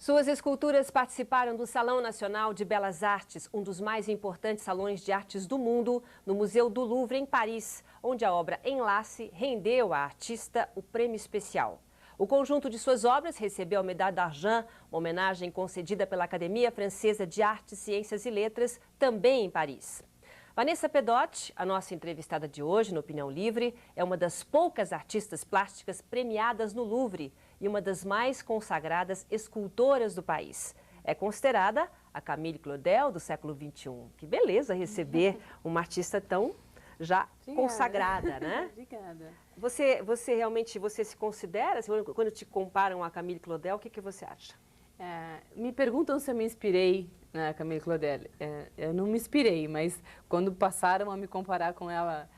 Suas esculturas participaram do Salão Nacional de Belas Artes, um dos mais importantes salões de artes do mundo, no Museu do Louvre, em Paris, onde a obra Enlace rendeu à artista o prêmio especial. O conjunto de suas obras recebeu a Médaille d'Argent, uma homenagem concedida pela Academia Francesa de Artes, Ciências e Letras, também em Paris. Vanessa Pedotti, a nossa entrevistada de hoje no Opinião Livre, é uma das poucas artistas plásticas premiadas no Louvre e uma das mais consagradas escultoras do país. É considerada a Camille Claudel do século XXI. Que beleza receber uma artista tão já consagrada, né? Obrigada. Você realmente se considera, quando te comparam a Camille Claudel, o que você acha? Me perguntam se eu me inspirei na Camille Claudel. Eu não me inspirei, mas quando passaram a me comparar com ela,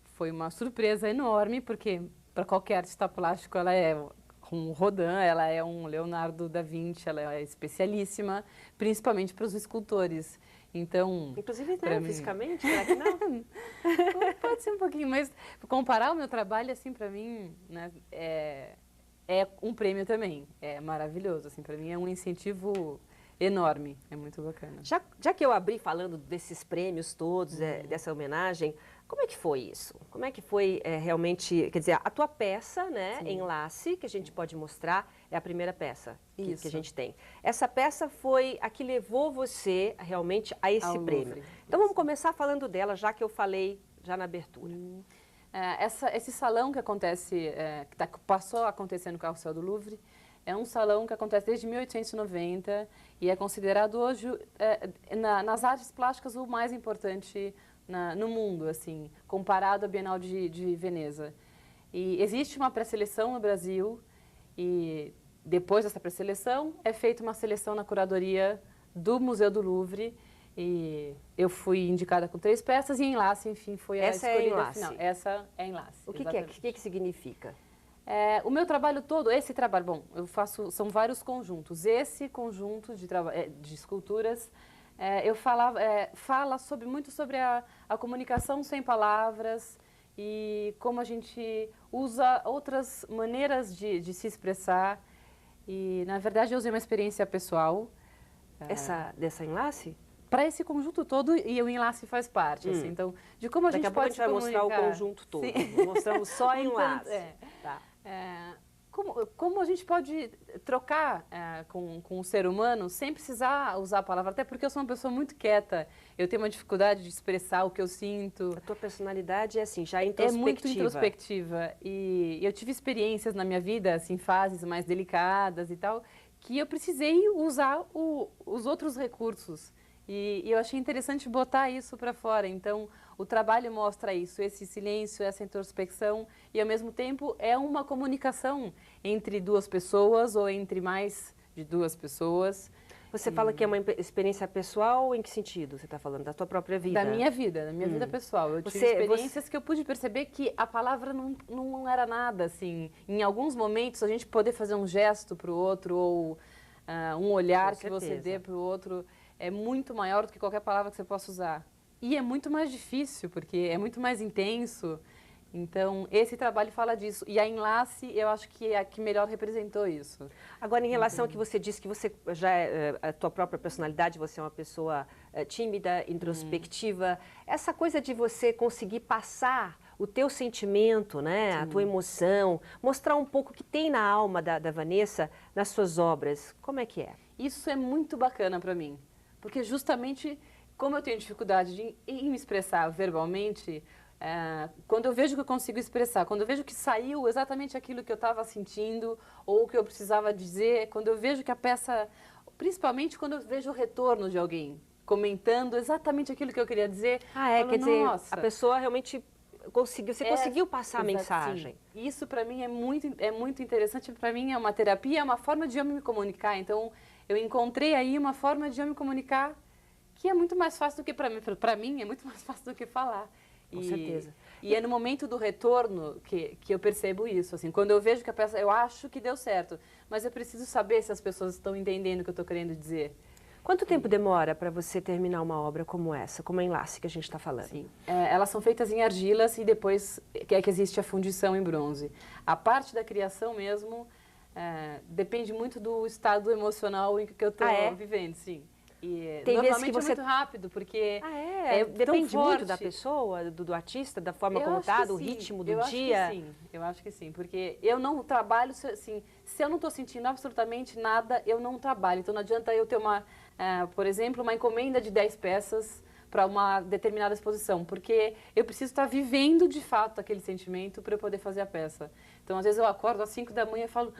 foi uma surpresa enorme, porque para qualquer artista plástico ela é um Rodin, ela é um Leonardo da Vinci, ela é especialíssima, principalmente para os escultores. Então, inclusive, né, fisicamente, será que não? Pode ser um pouquinho, mas comparar o meu trabalho, assim, para mim, né, é um prêmio também. É maravilhoso, assim, para mim é um incentivo enorme, é muito bacana. Já que eu abri falando desses prêmios todos, dessa homenagem, como é que foi isso? Como é que foi realmente, quer dizer, a tua peça, né, Enlace, que a gente pode mostrar, é a primeira peça que a gente tem. Essa peça foi a que levou você realmente a esse prêmio. Louvre. Então vamos começar falando dela, já que eu falei já na abertura. Esse salão que acontece, passou a acontecer no Carrossel do Louvre, é um salão que acontece desde 1890 e é considerado hoje, nas artes plásticas, o mais importante no mundo, assim, comparado à Bienal de Veneza. E existe uma pré-seleção no Brasil e depois dessa pré-seleção é feita uma seleção na curadoria do Museu do Louvre e eu fui indicada com 3 peças e Enlace, enfim, foi a escolhida final. Essa é Enlace. O que significa? O meu trabalho todo, esse trabalho, bom, eu faço, são vários conjuntos. Esse conjunto de esculturas, fala muito sobre a comunicação sem palavras e como a gente usa outras maneiras de se expressar. E, na verdade, eu usei uma experiência pessoal. Dessa Enlace? Para esse conjunto todo, e o Enlace faz parte. Assim, então, de como a gente pode se comunicar. Daqui a pouco a gente vai mostrar o conjunto todo. Mostramos só Enlace. Tá. Como a gente pode trocar com o ser humano sem precisar usar a palavra, até porque eu sou uma pessoa muito quieta, eu tenho uma dificuldade de expressar o que eu sinto. A tua personalidade é assim, já introspectiva. É muito introspectiva e eu tive experiências na minha vida, assim, fases mais delicadas e tal, que eu precisei usar os outros recursos. E eu achei interessante botar isso para fora. Então, o trabalho mostra isso, esse silêncio, essa introspecção, e ao mesmo tempo é uma comunicação entre 2 pessoas ou entre mais de 2 pessoas. Você fala que é uma experiência pessoal, em que sentido você está falando? Da tua própria vida? Da minha vida pessoal. Eu tive experiências que eu pude perceber que a palavra não era nada, assim. Em alguns momentos, a gente poder fazer um gesto para o outro ou um olhar que você dê para o outro é muito maior do que qualquer palavra que você possa usar. E é muito mais difícil, porque é muito mais intenso. Então, esse trabalho fala disso. E a Enlace, eu acho que é a que melhor representou isso. Agora, em relação ao que você disse, que você já a tua própria personalidade, você é uma pessoa tímida, introspectiva. Essa coisa de você conseguir passar o teu sentimento, né, a tua emoção, mostrar um pouco o que tem na alma da Vanessa nas suas obras, como é que é? Isso é muito bacana para mim. Porque justamente, como eu tenho dificuldade em me expressar verbalmente, quando eu vejo que eu consigo expressar, quando eu vejo que saiu exatamente aquilo que eu estava sentindo ou que eu precisava dizer, quando eu vejo que a peça, principalmente quando eu vejo o retorno de alguém comentando exatamente aquilo que eu queria dizer, quer dizer, a pessoa realmente conseguiu passar a mensagem. Sim. Isso para mim é muito interessante, para mim é uma terapia, é uma forma de eu me comunicar. Então, eu encontrei aí uma forma de eu me comunicar que é muito mais fácil do que para mim é muito mais fácil do que falar. Com certeza. E é no momento do retorno que eu percebo isso, assim, quando eu vejo que a peça, eu acho que deu certo, mas eu preciso saber se as pessoas estão entendendo o que eu estou querendo dizer. Quanto tempo demora para você terminar uma obra como essa, como a Enlace que a gente está falando? Sim. Elas são feitas em argilas e depois que existe a fundição em bronze. A parte da criação mesmo depende muito do estado emocional em que eu estou vivendo, sim. E tem normalmente vezes que você... é muito rápido, porque depende muito da pessoa, do artista, da forma como está, do ritmo do dia? Eu acho que sim, porque eu não trabalho, assim, se eu não estou sentindo absolutamente nada, eu não trabalho. Então não adianta eu ter por exemplo, uma encomenda de 10 peças para uma determinada exposição, porque eu preciso estar vivendo de fato aquele sentimento para eu poder fazer a peça. Então às vezes eu acordo às 5 da manhã e falo...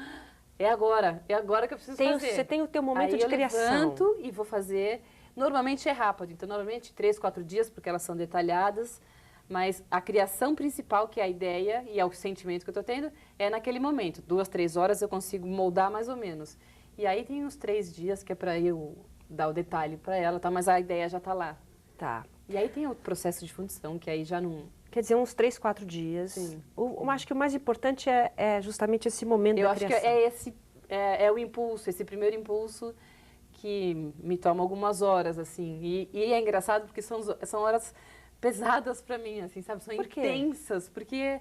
É agora que eu preciso fazer. Você tem o teu momento de criação. Eu levanto e vou fazer. Normalmente é rápido, então normalmente 3, 4 dias, porque elas são detalhadas, mas a criação principal, que é a ideia e é o sentimento que eu estou tendo, é naquele momento. 2, 3 horas eu consigo moldar mais ou menos. E aí tem uns 3 dias que é para eu dar o detalhe para ela, tá? Mas a ideia já está lá. Tá. E aí tem o processo de fundição, que aí já não... Quer dizer, uns 3, 4 dias. Sim. Eu acho que o mais importante é justamente esse momento da criação. Eu acho que é o impulso, esse primeiro impulso que me toma algumas horas, assim. E é engraçado porque são horas pesadas para mim, assim, sabe? São intensas, porque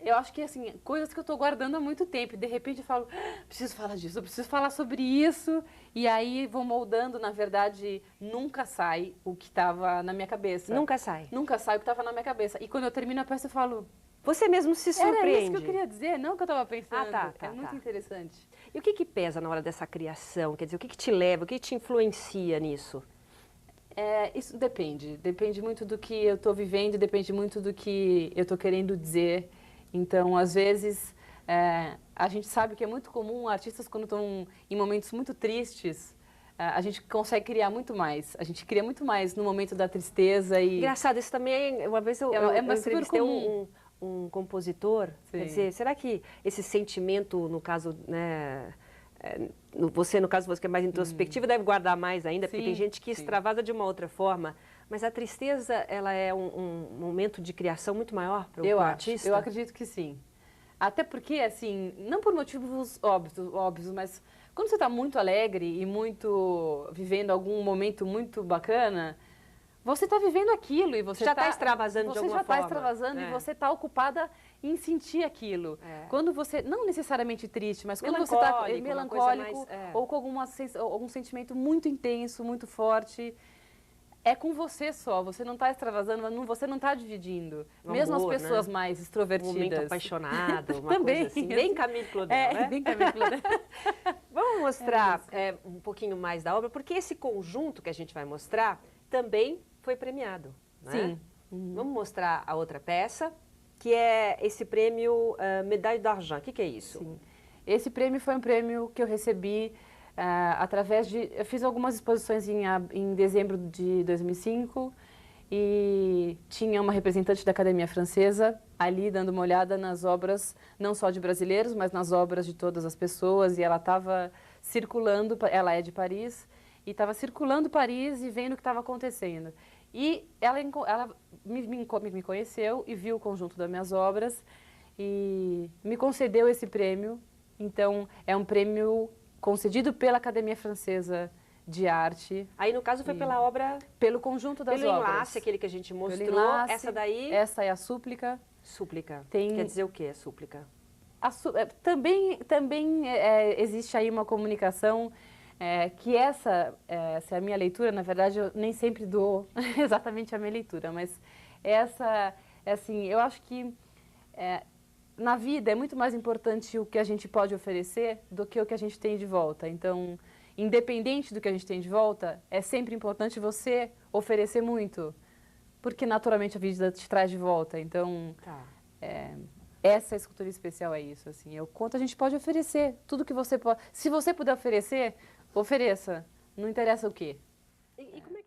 eu acho que, assim, coisas que eu estou guardando há muito tempo. E, de repente, eu falo, preciso falar disso, eu preciso falar sobre isso. E aí, vou moldando, na verdade, nunca sai o que estava na minha cabeça. Nunca sai? Nunca sai o que estava na minha cabeça. E quando eu termino a peça, eu falo... Você mesmo se surpreende. Era isso que eu queria dizer, não o que eu estava pensando. Tá, muito interessante. E o que pesa na hora dessa criação? Quer dizer, o que te leva, o que te influencia nisso? Isso depende. Depende muito do que eu estou vivendo, depende muito do que eu estou querendo dizer. Então, às vezes, a gente sabe que é muito comum artistas, quando estão em momentos muito tristes, a gente consegue criar muito mais. A gente cria muito mais no momento da tristeza. Engraçado, isso também, uma vez eu entrevistei um compositor. Sim. Quer dizer, será que esse sentimento, no caso, né, você que é mais introspectivo, deve guardar mais ainda, porque tem gente que extravasa de uma outra forma, mas a tristeza, ela é um momento de criação muito maior para o artista? Eu acredito que sim. Até porque, assim, não por motivos óbvios, mas quando você está muito alegre e vivendo algum momento muito bacana, você está vivendo aquilo e você já está extravasando de alguma forma. Você já está extravasando e você está ocupada em sentir aquilo. Quando você, não necessariamente triste, mas quando você está melancólico ou com algum sentimento muito intenso, muito forte, é com você só. Você não está extravasando, você não está dividindo. Mesmo as pessoas mais extrovertidas. Um momento apaixonado, uma também, coisa assim. Bem Camille Claudel, né? Bem Camille Claudel. Vamos mostrar um pouquinho mais da obra, porque esse conjunto que a gente vai mostrar também foi premiado, né? Sim. Vamos mostrar a outra peça, que é esse prêmio Médaille d'Argent. O que é isso? Sim. Esse prêmio foi um prêmio que eu recebi através de... Eu fiz algumas exposições em dezembro de 2005 e tinha uma representante da Academia Francesa ali dando uma olhada nas obras, não só de brasileiros, mas nas obras de todas as pessoas, e ela estava circulando, ela é de Paris, e estava circulando Paris e vendo o que estava acontecendo. E ela me conheceu e viu o conjunto das minhas obras e me concedeu esse prêmio. Então, é um prêmio concedido pela Academia Francesa de Arte. Aí, no caso, foi pela obra... Pelo conjunto das obras. Pelo enlace, aquele que a gente mostrou. Enlace, essa daí... Essa é a súplica. Súplica. Quer dizer o que a súplica? Também existe aí uma comunicação... que essa é a minha leitura. Na verdade, eu nem sempre dou exatamente a minha leitura, mas assim, eu acho que na vida é muito mais importante o que a gente pode oferecer do que o que a gente tem de volta. Então, independente do que a gente tem de volta, é sempre importante você oferecer muito, porque naturalmente a vida te traz de volta. Então, essa escultura especial é isso, assim, é o quanto a gente pode oferecer, tudo que você pode. Se você puder oferecer, ofereça, não interessa o quê. E como